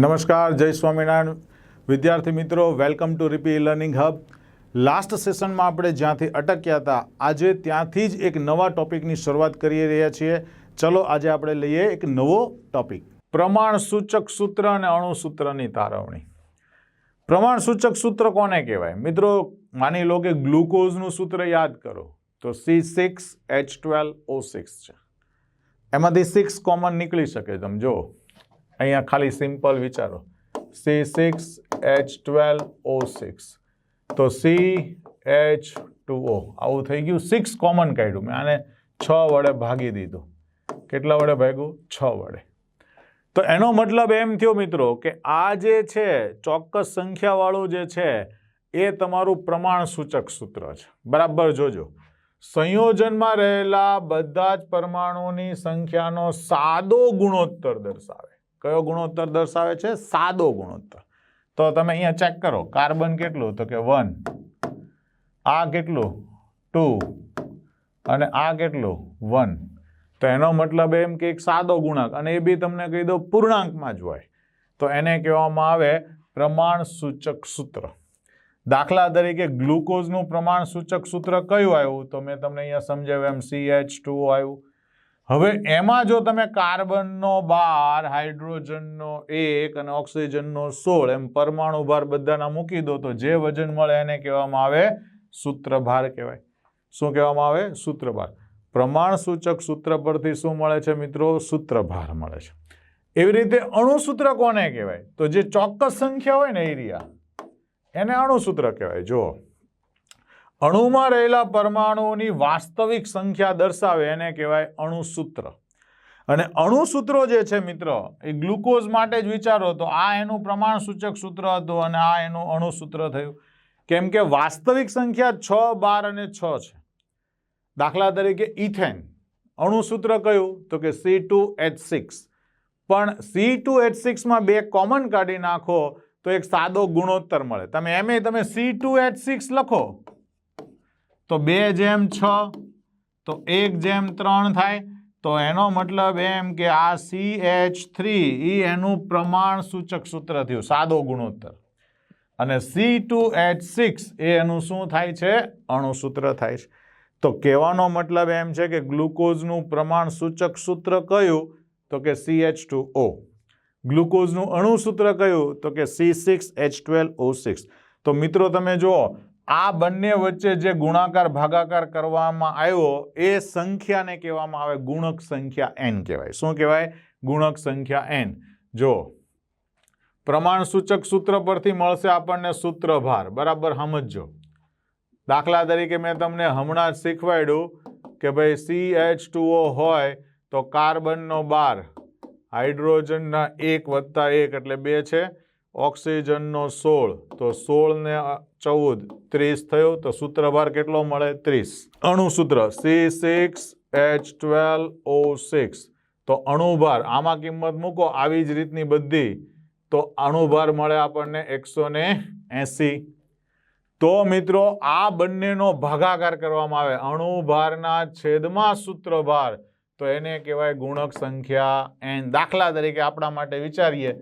નમસ્કાર, જય સ્વામિનારાયણ વિદ્યાર્થી મિત્રો, welcome to RP learning hub. Last સેશનમાં આપણે જ્યાંથી અટક્યા હતા આજે ત્યાંથી જ એક નવા ટોપિકની શરૂઆત કરી રહ્યા છીએ. ચલો આજે આપણે લઈએ એક નવો ટોપિક, પ્રમાણ સૂચક સૂત્ર અને અણુસૂત્રની તારવણી. પ્રમાણ સૂચક સૂત્ર કોને કહેવાય મિત્રો? માની લો કે ગ્લુકોઝનું સૂત્ર યાદ કરો તો C6H12O6 છે. એમાંથી 6 કોમન નીકળી શકે. તમે જો અહીંયા ખાલી સિમ્પલ વિચારો, C6H12O6 તો CH2O આવું થઈ ગયું. 6 કોમન કાઢ્યું મેં, આને 6 વડે ભાગી દીધું. કેટલા વડે ભાગ્યું? 6 વડે. તો એનો મતલબ એમ થયો મિત્રો કે આ જે છે ચોક્કસ સંખ્યાવાળું જે છે એ તમારું પ્રમાણ સૂચક સૂત્ર છે. બરાબર જોજો, સંયોજનમાં રહેલા બધા જ પરમાણુની સંખ્યાનો સાદો ગુણોત્તર દર્શાવે. કયો ગુણોત્તર દર્શાવે છે? સાદો ગુણોત્તર. તો તમે અહીંયા ચેક કરો, કાર્બન કેટલું? તો કે 1, આ કેટલું? 2 અને આ કેટલું? 1. તો એનો મતલબ એમ કે એક સાદો ગુણાંક, અને એ બી તમને કહી દો પૂર્ણાંકમાં જ હોય, તો એને કહેવામાં આવે પ્રમાણ સૂચક સૂત્ર. દાખલા તરીકે ગ્લુકોઝનું પ્રમાણ સૂચક સૂત્ર કયું આવ્યું? તો મેં તમને અહીંયા સમજાવ્યું એમ CH2O આવ્યું. હવે એમાં જો તમે કાર્બનનો 12, હાઇડ્રોજનનો 1 અને ઓક્સિજનનો 16 એમ પરમાણુ ભાર બધાના મૂકી દો તો જે વજન મળે એને કહેવામાં આવે સૂત્રભાર કહેવાય. શું કહેવામાં આવે? સૂત્રભાર. પ્રમાણ સૂચક સૂત્ર પરથી શું મળે છે મિત્રો? સૂત્રભાર મળે છે. એવી રીતે અણુસૂત્ર કોને કહેવાય? તો જે ચોક્કસ સંખ્યા હોય ને એરિયા, એને અણુસૂત્ર કહેવાય. જો અણુમાં રહેલા પરમાણુઓની વાસ્તવિક સંખ્યા દર્શાવે એને કહેવાય અણુસૂત્ર. અને અણુસૂત્રો જે છે મિત્રો એ ગ્લુકોઝ માટે જ વિચારો તો આ એનું પ્રમાણ સૂચક સૂત્ર હતું અને આ એનું અણુસૂત્ર થયું. કેમ કે વાસ્તવિક સંખ્યા 6, 12 અને 6 છે. દાખલા તરીકે ઇથેન, અણુસૂત્ર કયું? તો કે C2H6. પણ C2H6માં 2 કોમન કાઢી નાખો તો એક સાદો ગુણોત્તર મળે. તમે C2H6 લખો તો 2:6 તો 1:3 થાય. તો એનો મતલબ એમ કે આ CH3 એનું પ્રમાણ સૂચક સૂત્ર થયું, સાદો ગુણોત્તર. અને C2H6 એનું શું થાય છે? અણુસૂત્ર થાય છે. તો કહેવાનો મતલબ એમ છે કે ગ્લુકોઝનું પ્રમાણ સૂચક સૂત્ર કયું? તો કે CH2O. ગ્લુકોઝનું અણુસૂત્ર કયું? તો કે C6H12O6. તો મિત્રો તમે જુઓ, આ બંને વચ્ચે જે ગુણાકાર ભાગાકાર કરવામાં આવ્યો એ સંખ્યાને કહેવામાં આવે ગુણક સંખ્યા n કહેવાય. શું કહેવાય? ગુણક સંખ્યા n. જો પ્રમાણ સૂચક સૂત્ર પરથી મળશે આપણને સૂત્રભાર. બરાબર સમજો. દાખલા તરીકે મેં તમને હમણાં જ શીખવાડ્યું કે ભાઈ CH2O હોય તો કાર્બનનો 12, હાઇડ્રોજનના 1 + 1 એટલે 2 છે, ઓક્સિજનનો 16 તો 16 ને 14 30 થયો. તો સૂત્રભાર કેટલો મળે? 30. અણુસૂત્ર C6H12O6. તો અણુભાર આમાં કિંમત મૂકો આવી જ રીતની બધી, તો અણુભાર મળે આપણને 180. તો મિત્રો આ બંનેનો ભાગાકાર કરવામાં આવે અણુભારના છેદમાં સૂત્રભાર, તો એને કહેવાય ગુણક સંખ્યા n. દાખલા તરીકે આપણા માટે વિચારીએ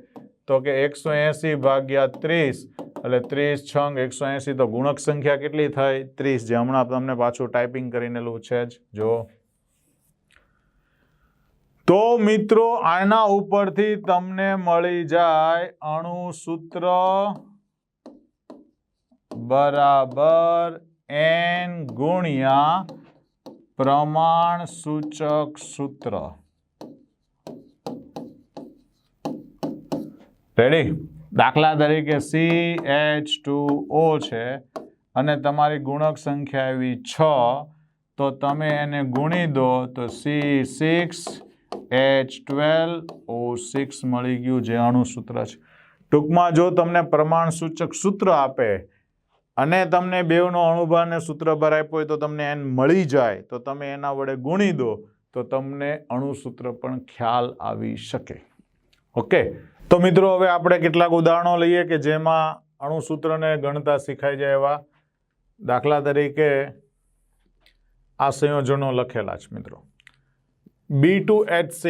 તો કે 180 ભાગ્યા 30 એટલે 30 છંગ 180. તો ગુણક સંખ્યા કેટલી થઈ? 30. જે હમણાં તમને પાછું ટાઈપિંગ કરીનેલું છે જ જો. તો મિત્રો આના ઉપરથી તમને મળી જાય અણુસૂત્ર બરાબર n ગુણ્યા પ્રમાણ સૂચક સૂત્ર. રેડી? દાખલા તરીકે CH2O છે અને તમારી ગુણક સંખ્યા એવી 6, તો તમે એને ગુણી દો તો C6H12O6 મળી ગયું, જે અણુસૂત્ર છે. ટૂંકમાં જો તમને પ્રમાણ સૂચક સૂત્ર આપે અને તમને બેવનો અણુભાર ને સૂત્રભાર આપ્યો હોય તો તમને n મળી જાય તો તમે એના વડે ગુણી દો તો તમને અણુસૂત્ર પણ ખ્યાલ આવી શકે. ઓકે, તો મિત્રો હવે આપણે કેટલાક ઉદાહરણો લઈએ કે જેમાં અણુસૂત્રને ગણતા શીખાઈ જાય એવા. દાખલા તરીકે આ સંયોજનો લખેલા છે મિત્રો. B2H6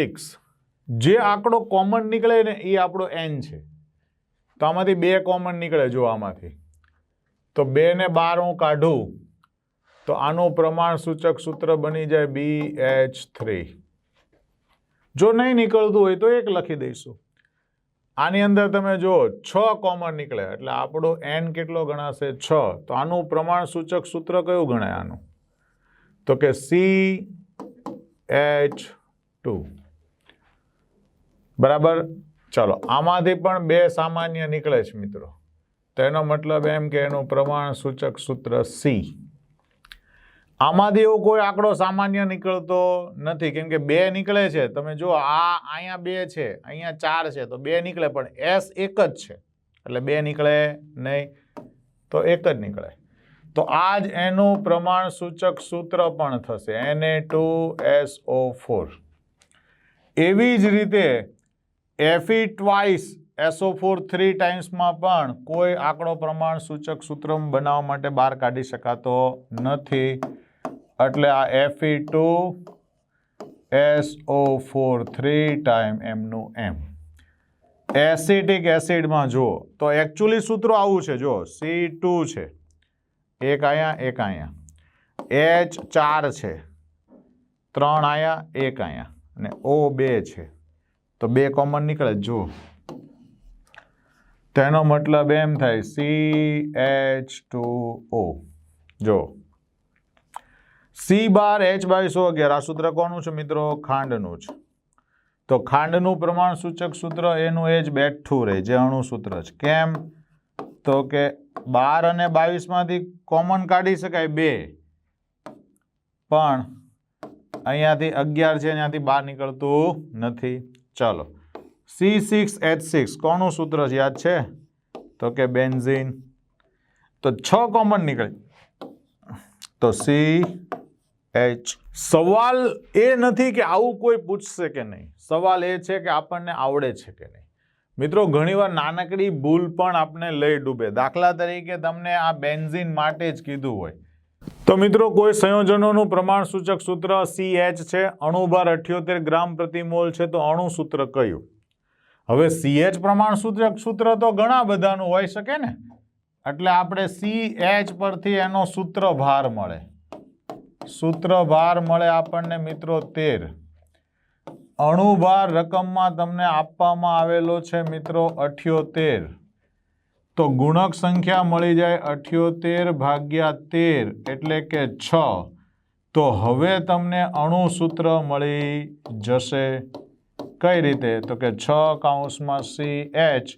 જે આંકડો કોમન નીકળે ને એ આપણો n છે. તો આમાંથી 2 કોમન નીકળે. જો આમાંથી તો 2 ને 12 હું કાઢું તો આનું પ્રમાણ સૂચક સૂત્ર બની જાય BH3. જો નહીં નીકળતું હોય તો 1 લખી દઈશું. આની અંદર તમે જો 6 કોમન નીકળે એટલે આપણો n કેટલો ગણાશે? 6. તો આનું પ્રમાણ સૂચક સૂત્ર કયું ગણાય આનું? તો કે CH2. બરાબર. ચલો આમાંથી પણ 2 સામાન્ય નીકળે છે મિત્રો, તો એનો મતલબ એમ કે એનું પ્રમાણ સૂચક સૂત્ર C. આમાંથી એવો કોઈ આંકડો સામાન્ય નીકળતો નથી, કેમ કે 2 નીકળે છે. તમે જો આ અહીંયા 2 છે, અહીંયા 4 છે, તો 2 નીકળે, પણ S એક જ છે એટલે 2 નીકળે નહીં, તો 1 જ નીકળે. તો આ જ એનું પ્રમાણ સૂચક સૂત્ર પણ થશે, Na2SO4. એવી જ રીતે Fe twice SO4 3 ટાઈમ્સમાં પણ કોઈ આંકડો પ્રમાણ સૂચક સૂત્ર બનાવવા માટે બહાર કાઢી શકાતો નથી. એટલે આ Fe2SO4 3 ટાઈમ એમનું એમ. એસિટિક એસિડમાં જુઓ તો એકચ્યુઅલી સૂત્રો આવું છે. જો C2 છે, એક અહીંયા એક અહીંયા, H4 છે, 3 અહીંયા એક અહીંયા, અને O2 છે, તો 2 કોમન નીકળે. જો તેનો મતલબ એમ થાય CH2O. જો C/H/111 આ સૂત્ર કોનું છે મિત્રો? ખાંડનું છે. તો ખાંડનું પ્રમાણ સૂચક સૂત્ર એનું એ જ બેઠું રહે જે અણુ સૂત્ર છે. કેમ? તો કે 12 અને 22 માંથી કોમન કાઢી શકાય 2, પણ અહીંયાથી 11 છે, અહીંયાથી 12 નીકળતું નથી. ચલો C6H6 કોનું સૂત્ર છે યાદ છે? તો કે બેન્ઝીન. તો 6 કોમન નીકળે, તો CH. સવાલ એ નથી કે આવું કોઈ પૂછશે કે નહીં, સવાલ એ છે કે આપણને આવડે છે કે નહીં. મિત્રો ઘણીવાર નાનકડી ભૂલ પણ આપણે લઈ ડૂબે. દાખલા તરીકે તમને આ બેન્ઝીન માટે જ કીધું હોય, તો મિત્રો કોઈ સંયોજનોનું પ્રમાણ સૂચક સૂત્ર CH છે, અણુભાર 78 ગ્રામ પ્રતિ મોલ છે, તો અણુ સૂત્ર કયું? હવે CH પ્રમાણ સૂચક સૂત્ર તો ઘણા બધાનું હોઈ શકે ને, એટલે આપણે CH પરથી એનો સૂત્ર ભાર મળે. સૂત્ર ભાર મળે આપણને મિત્રો 13. અણુભાર રકમમાં તમને આપવામાં આવેલો છે મિત્રો 78, તો ગુણક સંખ્યા મળી જાય 78/13 એટલે કે 6. તો હવે તમને અણુ સૂત્ર મળી જશે. કઈ રીતે? તો કે 6 કૌંસમાં CH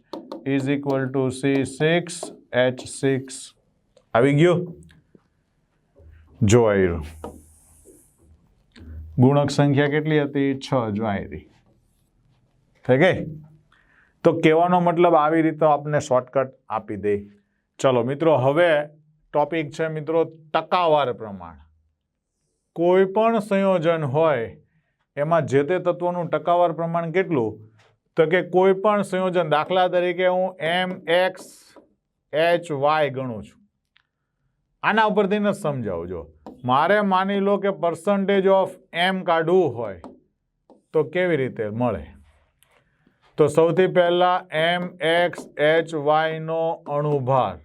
is equal to C6H6. આવી ગયો? જો આવ્યું. ગુણક સંખ્યા કેટલી હતી? 6. જો આવી થઈ ગઈ. તો કહેવાનો મતલબ આવી રીતે આપણે શોર્ટકટ આપી દે. ચલો મિત્રો, હવે ટોપિક છે મિત્રો ટકાવાર પ્રમાણ. કોઈ પણ સંયોજન હોય એમાં જે તે તત્વોનું ટકાવાર પ્રમાણ કેટલું? તો કે કોઈ પણ સંયોજન, દાખલા તરીકે હું MXHY ગણું છું. આના ઉપરથી ન સમજાવું. જો મારે માની લો કે પર્સન્ટેજ ઓફ M કાઢવું હોય તો કેવી રીતે મળે? તો સૌથી પહેલા MXHY નો અણુભાર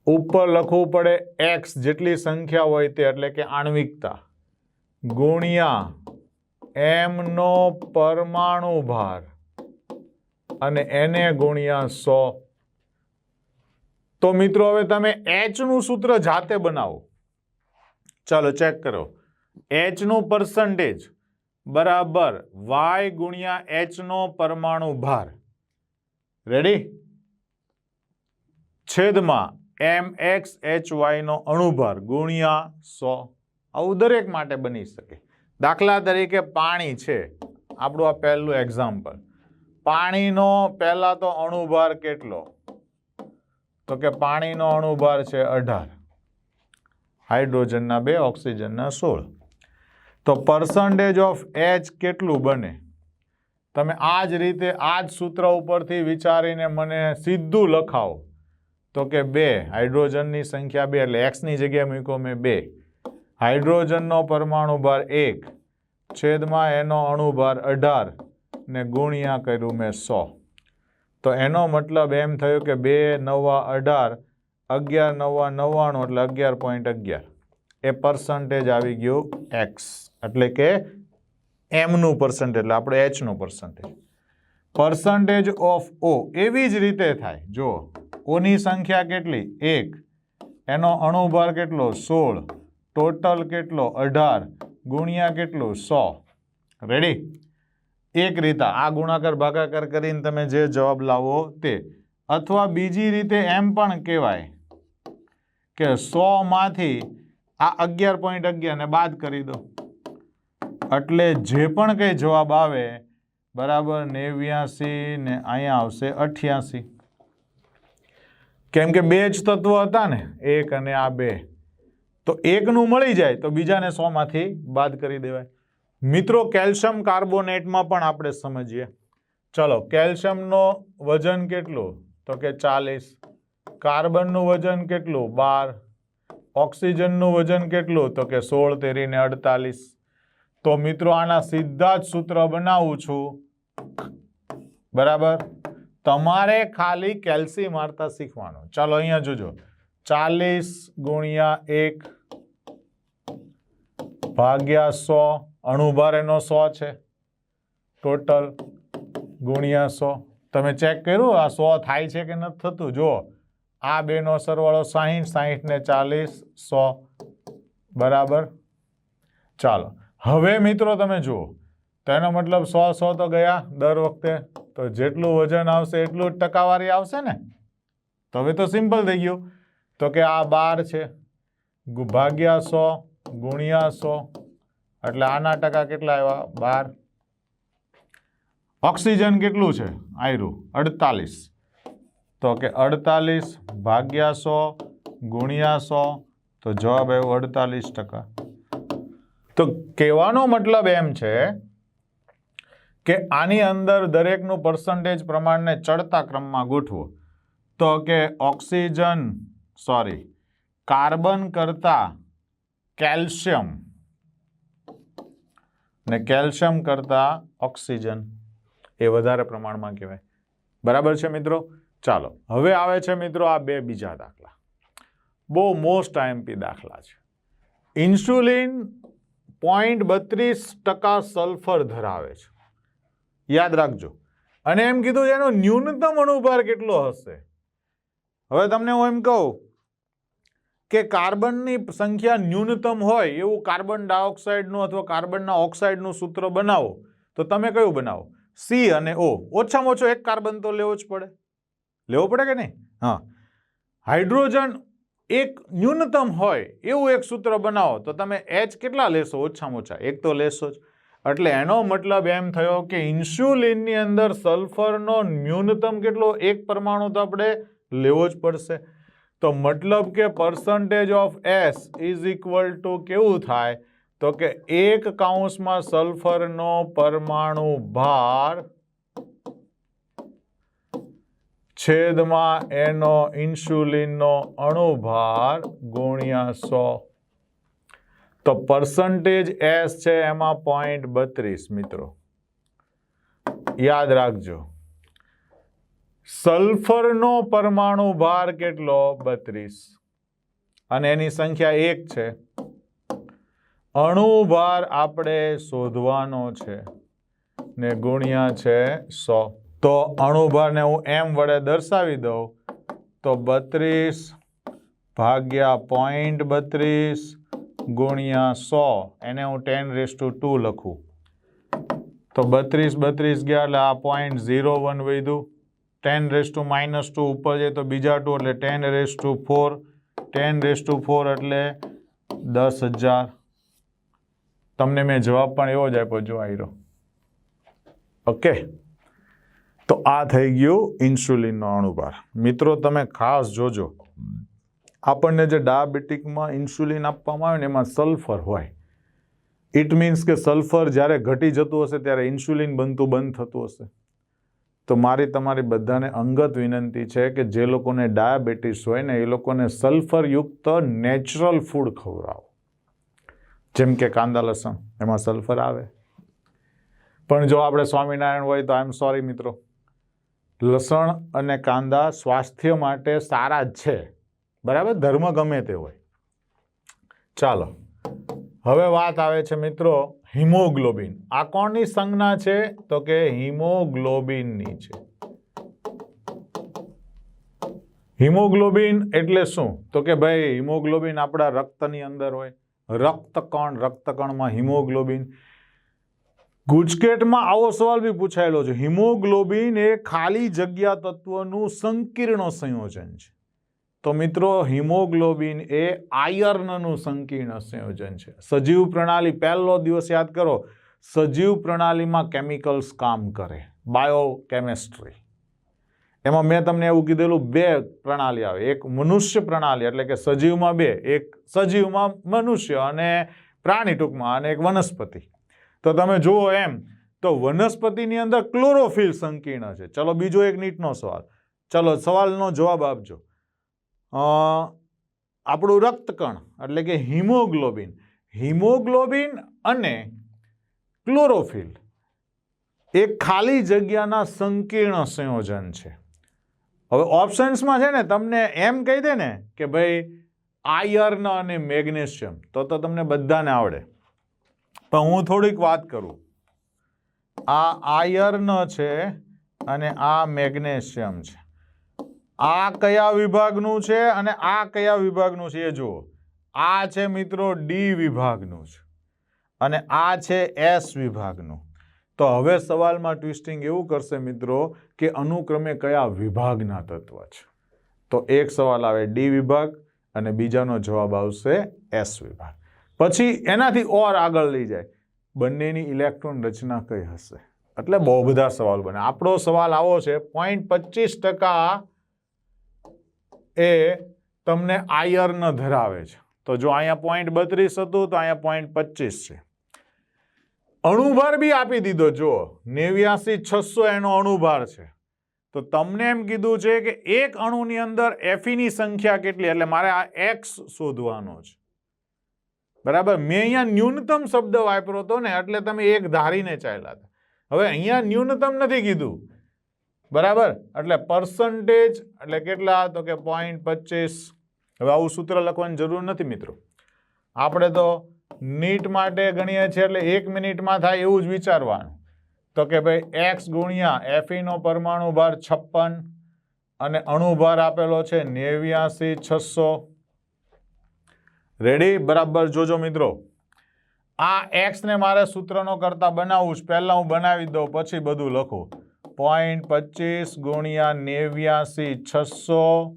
ઉપર લખવું પડે X જેટલી સંખ્યા હોય તે, એટલે કે આણ્વિકતા, ગુણ્યા M નો પરમાણુ ભાર અને એને ગુણ્યા 100. તો મિત્રો હવે તમે H નું સૂત્ર જાતે બનાવો. ચાલો ચેક કરો. H નું પર્સન્ટેજ બરાબર Y ગુણ્યા H નો પરમાણુ ભાર, રેડી, છેદમાં MXHY નો અણુભાર ગુણ્યા 100. આવું દરેક માટે બની શકે. દાખલા તરીકે પાણી છે આપણું, આ પહેલું એક્ઝામ્પલ. પાણીનો પહેલા તો અણુભાર કેટલો? તો કે પાણીનો અણુભાર છે 18, હાઇડ્રોજનના 2, ઓક્સિજનના 16. તો પર્સન્ટેજ ઓફ H કેટલું બને? તમે આ જ રીતે આ જ સૂત્ર ઉપરથી વિચારીને મને સીધું લખાવો. તો કે 2, હાઇડ્રોજનની સંખ્યા 2 એટલે X ની જગ્યાએ મૂક્યો મેં 2, હાઇડ્રોજનનો પરમાણુ ભાર 1 છેદમાં એનો અણુભાર 18 ને ગુણ્યા કર્યું મેં 100. તો એનો મતલબ એમ થયો કે 2 નવા 18, 11 નવા 99 એટલે 11.11. એ પર્સન્ટેજ આવી ગયું એક્સ, એટલે કે એમનું પર્સન્ટેજ, એટલે આપણે એચનું પર્સન્ટેજ. પર્સન્ટેજ ઓફ ઓ એવી જ રીતે થાય. જો ઓની સંખ્યા કેટલી? 1, એનો અણુભાર કેટલો? 16, ટોટલ કેટલો? 18, ગુણ્યા કેટલું? 100. રેડી? એક રીતે આ ગુણાકાર ભાગાકાર કરીને તમે જે જવાબ લાવો તે. અથવા બીજી રીતે એમ પણ કહેવાય કે 100 માંથી આ 11.11 ને બાદ કરી દો, એટલે જે પણ કંઈ જવાબ આવે બરાબર 89 ને અહીંયા આવશે 88. કેમ કે 2 જ તત્વો હતા ને, 1 અને આ 2, તો એકનું મળી જાય તો બીજાને 100 માંથી બાદ કરી દેવાય. મિત્રો કેલ્શિયમ કાર્બોનેટમાં પણ આપણે સમજીએ. ચલો, કેલ્શિયમનો વજન કેટલું? તો કે 40. કાર્બનનું વજન કેટલું? 12. ઓક્સિજનનું વજન કેટલું? તો કે 16 તેરીને 48. તો મિત્રો આના સીધા જ સૂત્ર બનાવું છું. બરાબર, તમારે ખાલી કેલ્સી મારતા શીખવાનું. ચાલો અહીંયા જોજો, 40 ગુણ્યા 1 ભાગ્યા 100, અણુભાર એનો 100 છે, ટોટલ ગુણ્યા 100. તમે ચેક કર્યું આ 100 થાય છે કે નથી થતું? જો આ બેનો સરવાળો 60, 60 ને 40, 100. બરાબર. ચાલો હવે મિત્રો તમે જુઓ, તો એનો મતલબ 100 તો ગયા દર વખતે, તો જેટલું વજન આવશે એટલું જ ટકાવારી આવશે ને. તો હવે તો સિમ્પલ થઈ ગયું. તો કે આ 12 છે, ભાગ્યા 100 ગુણ્યા 100, એટલે આના ટકા કેટલા આવ્યા? 12. ઓક્સિજન કેટલું છે? આયરું 48. તો કે 48 ભાગ્યા 100 ગુણ્યા 100, તો જવાબ આવ્યો 48%. તો કહેવાનો મતલબ એમ છે કે આની અંદર દરેકનું પર્સન્ટેજ પ્રમાણને ચડતા ક્રમમાં ગોઠવો. તો કે કાર્બન કરતા કેલ્શિયમ ને કેલ્શિયમ કરતા ઓક્સિજન એ વધારે પ્રમાણમાં કહેવાય. બરાબર છે મિત્રો? ચાલો હવે આવે છે મિત્રો આ બે બીજા દાખલા, બહુ મોસ્ટ આઈએમપી દાખલા છે. ઇન્સ્યુલિન 0.32% સલ્ફર ધરાવે છે, યાદ રાખજો. અને એમ કીધું એનો ન્યૂનતમ અણુભાર કેટલો હશે. હવે તમને હું એમ કહું કે કાર્બનની સંખ્યા ન્યૂનતમ હોય એવું કાર્બન ડાયોક્સાઇડનું અથવા કાર્બનના ઓક્સાઇડનું સૂત્ર બનાવો, તો તમે કયું બનાવો? સી અને ઓ. ઓછામાં ઓછો એક કાર્બન તો લેવો જ પડે, લેવો પડે કે નહીં? હા. હાઇડ્રોજન એક ન્યૂનતમ હોય એવું એક સૂત્ર બનાવો, તો તમે એચ કેટલા લેશો? ઓછામાં ઓછા એક તો લેશો જ. એટલે એનો મતલબ એમ થયો કે ઇન્સ્યુલિનની અંદર સલ્ફરનો ન્યૂનતમ કેટલો? એક પરમાણુ તો આપણે લેવો જ પડશે. તો મતલબ કે percentage of S is equal to કેવું થાય? તો કે 1 કૌંસમાં સલ્ફરનો પરમાણુ ભાર છેદમાં એનો ઇન્સ્યુલિનનો અણુભાર ગુણ્યા 100. તો પર્સન્ટેજ એસ છે એમાં 0.32. મિત્રો યાદ રાખજો, સલ્ફરનો પરમાણુ ભાર કેટલો? 32, અને એની સંખ્યા 1 છે. અણુભાર આપણે શોધવાનો છે ને ગુણ્યા છે 100. તો અણુભારને હું એમ વડે દર્શાવી દઉં, તો 32 ભાગ્યા 0.32 ગુણ્યા 100, એને હું 10⁻² લખું. તો 32 ગયા એટલે આ 0.01 વધ્યું. 10⁻−2 ઉપર જાય તો બીજા 2 એટલે 10⁻4. 10⁻4 એટલે 10,000. તમને મેં જવાબ પણ એવો જ આપ્યો, જો આયરો. ઓકે, તો આ થઈ ગયું ઇન્સ્યુલિનનો અણુભાર. મિત્રો તમે ખાસ જોજો, આપણને જે ડાયાબિટીકમાં ઇન્સ્યુલિન આપવામાં આવે ને એમાં સલ્ફર હોય. ઇટ મીન્સ કે સલ્ફર જ્યારે ઘટી જતું હશે ત્યારે ઇન્સ્યુલિન બનતું બંધ થતું હશે. તો મારી તમારી બધાને અંગત વિનંતી છે કે જે લોકોને ડાયાબિટીસ હોય ને એ લોકોને સલ્ફરયુક્ત નેચરલ ફૂડ ખવડાવો. જેમ કે કાંદા લસણ, એમાં સલ્ફર આવે. પણ જો આપણે સ્વામિનારાયણ હોય તો આઈ એમ સોરી મિત્રો, લસણ અને કાંદા સ્વાસ્થ્ય માટે સારા જ છે, બરાબર, ધર્મ ગમે તે હોય. ચાલો હવે વાત આવે છે મિત્રો હિમોગ્લોબિન. આ કોણની સંજ્ઞા છે? તો કે હિમોગ્લોબિનની છે. હિમોગ્લોબિન એટલે શું? તો કે ભાઈ હિમોગ્લોબિન આપણા રક્તની અંદર હોય, રક્તકણ, રક્તકણમાં હિમોગ્લોબિન. ગુજકેટમાં આવો સવાલ બી પૂછાયેલો છે. હિમોગ્લોબિન એ ખાલી જગ્યા તત્વનું સંકીર્ણ સંયોજન છે. તો મિત્રો હિમોગ્લોબિન એ આયર્નનું સંકીર્ણ સંયોજન છે. સજીવ પ્રણાલી, પહેલો દિવસ યાદ કરો, સજીવ પ્રણાલીમાં કેમિકલ્સ કામ કરે, બાયોકેમિસ્ટ્રી. એમાં મેં તમને એવું કીધેલું 2 પ્રણાલી આવે, એક મનુષ્ય પ્રણાલી એટલે કે સજીવમાં 2, એક સજીવમાં મનુષ્ય અને પ્રાણી ટૂંકમાં, અને એક વનસ્પતિ. તો તમે જુઓ એમ તો વનસ્પતિની અંદર ક્લોરોફિલ સંકીર્ણ છે. ચલો બીજો એક નીટનો સવાલ, ચલો સવાલનો જવાબ આપજો. આપણું રક્તકણ એટલે કે હિમોગ્લોબિન, હિમોગ્લોબિન અને ક્લોરોફિલ એક ખાલી જગ્યાના સંકીર્ણ સંયોજન છે. હવે ઓપ્શન્સમાં છે ને તમને એમ કહી દે ને કે ભાઈ આયર્ન અને મેગ્નેશિયમ, તો તમને બધાને આવડે, પણ હું થોડીક વાત કરું. આ આયર્ન છે અને આ મેગ્નેશિયમ છે. આ કયા વિભાગનું છે અને આ કયા વિભાગનું છે એ જુઓ. આ છે મિત્રો ડી વિભાગનું છે અને આ છે એસ વિભાગનું. તો હવે સવાલમાં ટ્વિસ્ટિંગ એવું કરશે મિત્રો કે અનુક્રમે કયા વિભાગના તત્વ છે. તો એક સવાલ આવે ડી વિભાગ અને બીજાનો જવાબ આવશે એસ વિભાગ. પછી એનાથી ઓર આગળ લઈ જાય, બંનેની ઇલેક્ટ્રોન રચના કઈ હશે. એટલે બહુ બધા સવાલ બને. આપણો સવાલ આવો છે 0.25% એ તમને આયર્ન ધરાવે છે. તો જો અહીંયા 0.32 હતું તો અહીંયા 0.25 છે. અણુભાર બી આપી દીધો, જો 89,600 એનો અણુભાર છે. તો તમને એમ કીધું છે કે એક અણુની અંદર એફીની સંખ્યા કેટલી, એટલે મારે આ એક્સ શોધવાનો છે, બરાબર. મેં અહીંયા ન્યૂનતમ શબ્દ વાપર્યો હતો ને, એટલે તમે એક ધારીને ચાલ્યા હતા. હવે અહીંયા ન્યૂનતમ નથી કીધું, બરાબર, એટલે પર્સન્ટેજ એટલે કેટલા, તો કે 0.25. હવે આવું સૂત્ર લખવાની જરૂર નથી મિત્રો, આપણે તો નીટ માટે ગણીએ છીએ એટલે 1 મિનિટમાં થાય એવું જ વિચારવાનું. તો કે ભાઈ એક્સ ગુણ્યા એફીનો પરમાણુ ભાર 56 અને અણુભાર આપેલો છે 89,600. રેડી? બરાબર જોજો મિત્રો. આ એક્સ ને મારે સૂત્રનો કરતા બનાવવું છે, પહેલા હું બનાવી દઉં પછી બધું લખું. 0.25 ગુણ્યા 89,600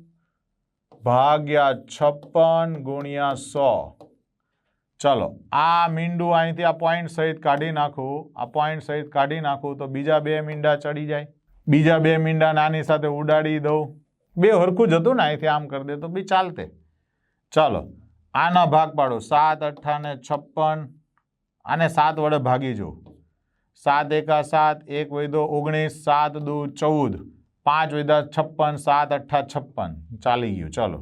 ભાગ્યા 56 ગુણ્યા 100. ચલો આ મીંડું અહીંથી આ પોઈન્ટ સહિત કાઢી નાખું, આ પોઈન્ટ સહિત કાઢી નાખું તો બીજા 2 મીંડા ચડી જાય. બીજા 2 મીંડા નાની સાથે ઉડાડી દઉં. 2 હરખું જ હતું ને, અહીંથી આમ કરી દે તો બી ચાલતે. ચાલો આના ભાગ પાડો, 7 8 ને 56, આને 7 વડે ભાગી જવું. 7 એકા 7, 1 વધ્યો 19, 7 દુ 14, 5 વધ્યા 56, 7 8 56, ચાલી ગયું. ચાલો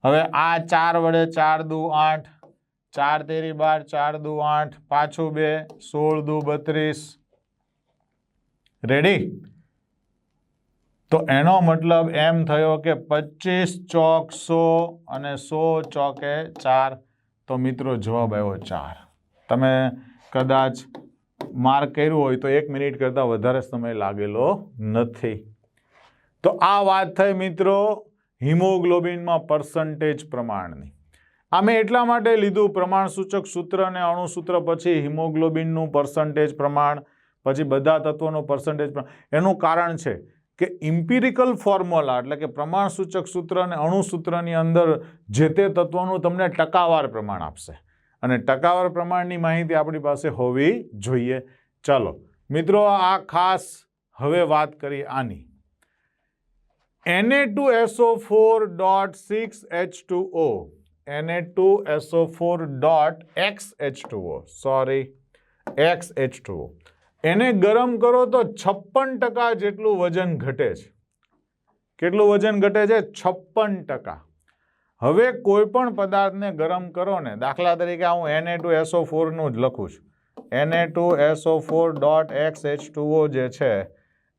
હવે આ 4 વડે 4 દુ 8, 4 તેરી 12, 4 દુ 8, પાછું 2, 16 દુ 32. રેડી? તો એનો મતલબ એમ થયો કે 25 ચોક 100 અને 100 ચોકે 4. તો મિત્રો જવાબ આવ્યો 4. તમે કદાચ માર્ક કર્યું હોય તો 1 મિનિટ કરતાં વધારે સમય લાગેલો નથી. તો આ વાત થઈ મિત્રો હિમોગ્લોબિનમાં પર્સન્ટેજ પ્રમાણની. આ મેં એટલા માટે લીધું, પ્રમાણ સૂચક સૂત્ર અને અણુસૂત્ર પછી હિમોગ્લોબિનનું પર્સન્ટેજ પ્રમાણ, પછી બધા તત્વોનું પર્સન્ટેજ પ્રમાણ. એનું કારણ છે કે ઇમ્પિરિકલ ફોર્મ્યુલા એટલે કે પ્રમાણ સૂચક સૂત્ર અને અણુસૂત્રની અંદર જે તે તત્વોનું તમને ટકાવાર પ્રમાણ આપશે અને ટકાવાર પ્રમાણની માહિતી આપણી પાસે હોવી જોઈએ. ચાલો મિત્રો આ ખાસ હવે વાત કરી આની. Na2SO4.6H2O, Na2SO4.XH2O, સોરી XH2O, એને ગરમ કરો તો 56% જેટલું વજન ઘટે છે. કેટલું વજન ઘટે છે? 56%. હવે કોઈ પણ પદાર્થને ગરમ કરો ને, દાખલા તરીકે હું Na2SO4 નું જ લખું છું, Na2SO4.XH2O જે છે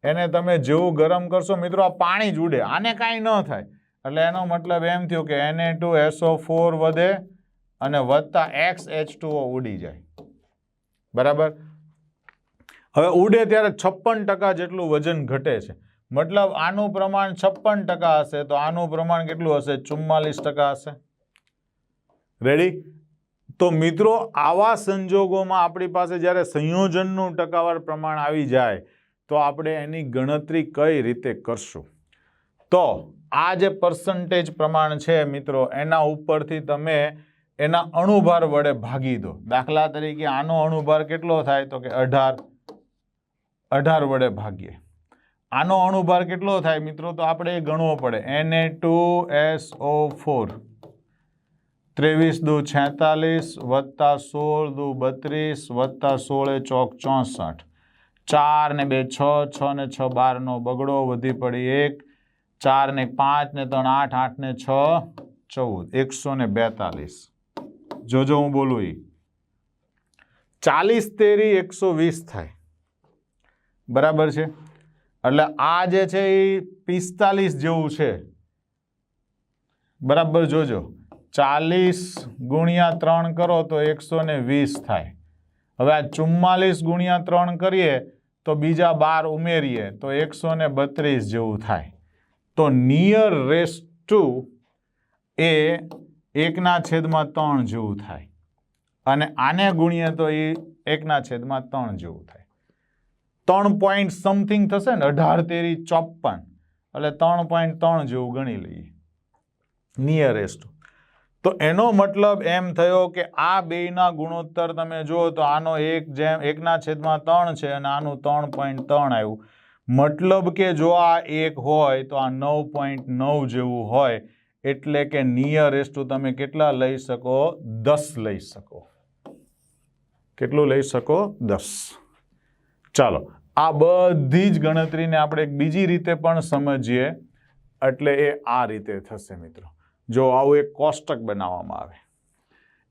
એને તમે જેવું ગરમ કરશો મિત્રો આ પાણી જ ઉડે, આને કાંઈ ન થાય. એટલે એનો મતલબ એમ થયો કે Na2SO4 વધે અને વધતા XH2O ઉડી જાય. બરાબર. હવે ઉડે ત્યારે 56% જેટલું વજન ઘટે છે. મતલબ આનું પ્રમાણ 56% હશે તો આનું પ્રમાણ કેટલું હશે? 44% હશે. રેડી? તો મિત્રો આવા સંજોગોમાં આપણી પાસે જ્યારે સંયોજનનું ટકાવાર પ્રમાણ આવી જાય તો આપણે એની ગણતરી કઈ રીતે કરશું? તો આ જે પર્સન્ટેજ પ્રમાણ છે મિત્રો એના ઉપરથી તમે એના અણુભાર વડે ભાગી દો. દાખલા તરીકે આનો અણુભાર કેટલો થાય? તો કે 18 વડે ભાગીએ. આનો અણુભાર કેટલો થાય મિત્રો? તો આપણે એ ગણવો પડે. Na2SO4 23 દુ 46 વત્તા 16 દુ 32 વત્તા 16 ચોક 64 4 ને 2 6 6 ને 6 12 નો બગડો વધી પડી 1 4 ને 5 ને 3 8 8 ને 6 14 142. જોજો હું બોલું ઈ 40 તેરી 120 થાય. બરાબર છે. એટલે આ જે છે એ 45 જેવું છે. બરાબર જોજો 40 ગુણ્યા 3 કરો તો 120 થાય. હવે આ 44 ગુણ્યા 3 કરીએ તો બીજા 12 ઉમેરીએ તો 132 જેવું થાય. તો નિયર રેસ્ટ ટુ એ 1/3 જેવું થાય અને આને ગુણીએ તો એ 1/3 જેવું થાય. 3 પોઈન્ટ સમથિંગ થશે ને 18 તેરી 54 એટલે 3.3 જેવું ગણી લઈએ નિયરેસ્ટ. તો એનો મતલબ એમ થયો કે આ બેયના ગુણોત્તર તમે જુઓ તો આનો 1/3 છે અને આનું 3.3 આવ્યું. મતલબ કે જો આ 1 હોય તો આ 9.9 જેવું હોય એટલે કે નિયરેસ્ટ તમે કેટલા લઈ શકો? 10 લઈ શકો. કેટલું લઈ શકો? 10. ચાલો આ બધી જ ગણતરીને આપણે એક બીજી રીતે પણ સમજીએ એટલે એ આ રીતે થશે મિત્રો. જો આવું એક કોષ્ટક બનાવવામાં આવે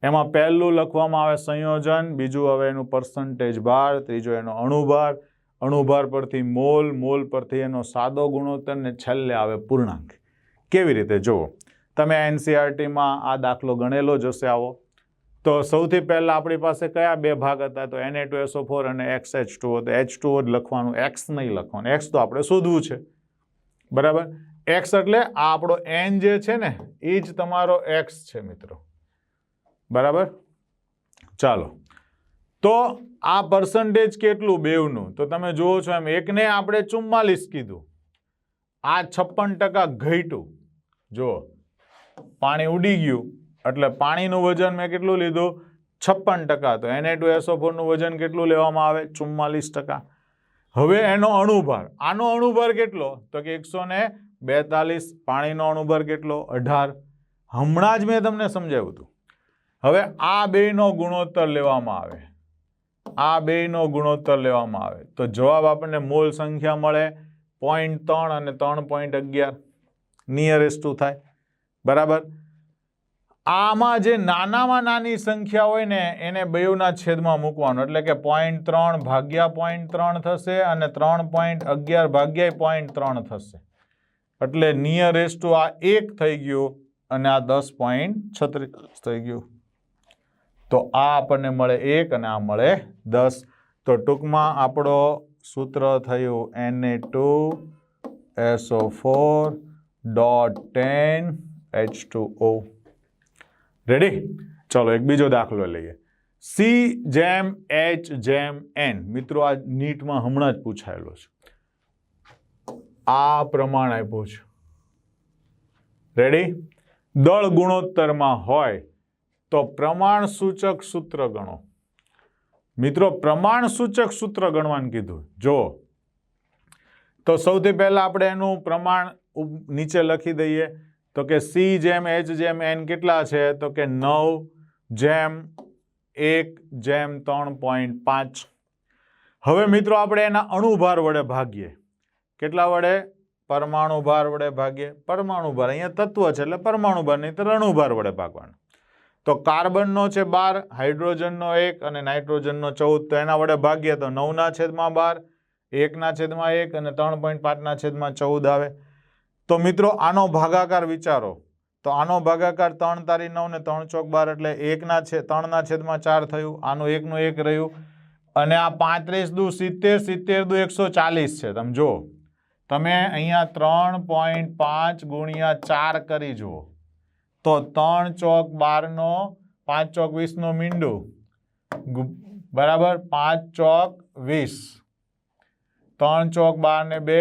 એમાં પહેલું લખવામાં આવે સંયોજન, બીજું હવે એનું પર્સન્ટેજ ભાર, ત્રીજો એનો અણુભાર, અણુભાર પરથી મોલ, મોલ પરથી એનો સાદો ગુણોત્તર ને છેલ્લે આવે પૂર્ણાંક. કેવી રીતે જુઓ તમે NCERTમાં આ દાખલો ગણેલો જ હશે આવો. તો સૌથી પહેલા આપણી પાસે કયા બે ભાગ હતા? તો Na2SO4 અને XH2O. તો H2O જ લખવાનું, X નહીં લખવાનું. X તો આપણે શોધવું છે. બરાબર. X એટલે આ આપણો N જે છે ને એ જ તમારો X છે મિત્રો. બરાબર. ચાલો તો આ પર્સન્ટેજ કેટલું બેવનું? તો તમે જુઓ છો એમ એકને આપણે 44 કીધું, આ 56% ઘટ્યું. જો પાણી ઉડી ગયું એટલે પાણીનું વજન મેં કેટલું લીધું? 56%. તો Na2SO4 નું વજન કેટલું લેવામાં આવે? 44%. હવે એનો અણુભાર, આનો અણુભાર કેટલો? તો કે 142. પાણીનો અણુભાર કેટલો? 18. હમણાં જ મેં તમને સમજાવ્યું હતું. હવે આ બેયનો ગુણોત્તર લેવામાં આવે, આ બેયનો ગુણોત્તર લેવામાં આવે તો જવાબ આપણને મોલ સંખ્યા મળે 0.3 અને 3.11 નિયરેસ્ટ ટુ થાય. બરાબર. આમાં જે નાનામાં નાની સંખ્યા હોય ને એને બેયના છેદમાં મૂકવાનું એટલે કે 0.3 ભાગ્યા 0.3 થશે અને 3.11 ભાગ્યા 0.3 થશે એટલે નિયરેસ્ટ ટુ આ 1 થઈ ગયું અને આ 10.36 થઈ ગયું. તો આ આપણને મળે 1 અને આ મળે 10. તો ટૂંકમાં આપણો સૂત્ર થયું Na2SO4.10H2O. રેડી? ચલો એક બીજો દાખલો લઈએ. C જેમ H જેમ N. મિત્રો આ નીટમાં હમણાં જ પૂછાયેલો છે. આ પ્રમાણ આપ્યું છે. રેડી? દળ ગુણોત્તરમાં હોય તો પ્રમાણ સૂચક સૂત્ર ગણો. મિત્રો પ્રમાણ સૂચક સૂત્ર ગણવાનું કીધું. જો તો સૌથી પહેલા આપણે એનું પ્રમાણ નીચે લખી દઈએ તો કે C જેમ H જેમ N કેટલા છે? તો કે 9 જેમ 1 જેમ 3.5. હવે મિત્રો આપણે એના અણુભાર વડે ભાગીએ. કેટલા વડે? પરમાણુ ભાર વડે ભાગીએ. પરમાણુ ભાર અહીંયા તત્વ છે એટલે પરમાણુ ભાર નહીં તો અણુભાર વડે ભાગવાનું. તો તો કાર્બનનો છે 12, હાઇડ્રોજનનો 1 અને નાઇટ્રોજનનો 14. તો એના વડે ભાગીએ તો 9/12, 1/1 અને 3.5/14 આવે. તો મિત્રો આનો ભાગાકાર વિચારો. તો આનો ભાગાકાર 3 તારી 9 ને 3 ચોક 12 એટલે 3/4 થયું. આનું 1નું 1 રહ્યું. અને આ 35 દુ 70, 70 દુ 140 છે. તમે જુઓ, તમે અહીંયા 3.5 ગુણ્યા 4 કરી જુઓ તો 3 ચોક 12 નો 5 ચોક 20 નો મીંડું બરાબર 5 ચોક 20, 3 ચોક 12 ને 2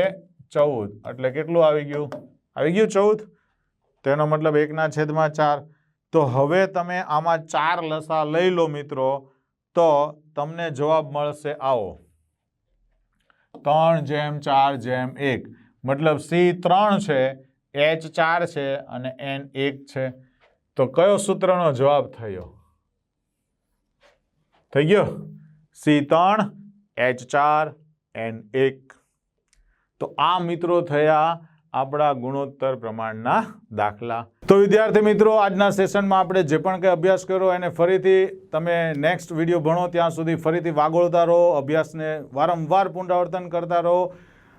14 એટલે કેટલું આવી ગયું? આવી ગયું 14. તેનો મતલબ 1/4. તો હવે તમે આમાં 4 લસા લઈ લો મિત્રો, તો તમને જવાબ મળશે આવો 3/4/1. મતલબ C3 છે, H4 છે અને N1 છે. તો કયો સૂત્રનો જવાબ થયો? થઈ ગયો C3 H4 N1. તો આ મિત્રો થયા આપણા ગુણોત્તર પ્રમાણના દાખલા. તો વિદ્યાર્થી મિત્રો, આજના સેશનમાં આપણે જે પણ કંઈ અભ્યાસ કર્યો એને ફરીથી તમે નેક્સ્ટ વિડીયો ભણો ત્યાં સુધી ફરીથી વાગોળતા રહો, અભ્યાસને વારંવાર પુનરાવર્તન કરતા રહો.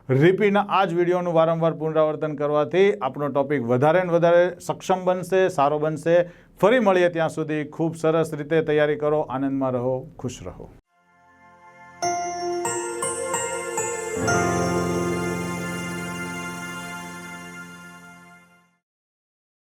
રિપીટના આ જ વિડીયોનું વારંવાર પુનરાવર્તન કરવાથી આપણો ટોપિક વધારે ને વધારે સક્ષમ બનશે, સારો બનશે. ફરી મળીએ ત્યાં સુધી ખૂબ સરસ રીતે તૈયારી કરો, આનંદમાં રહો, ખુશ રહો.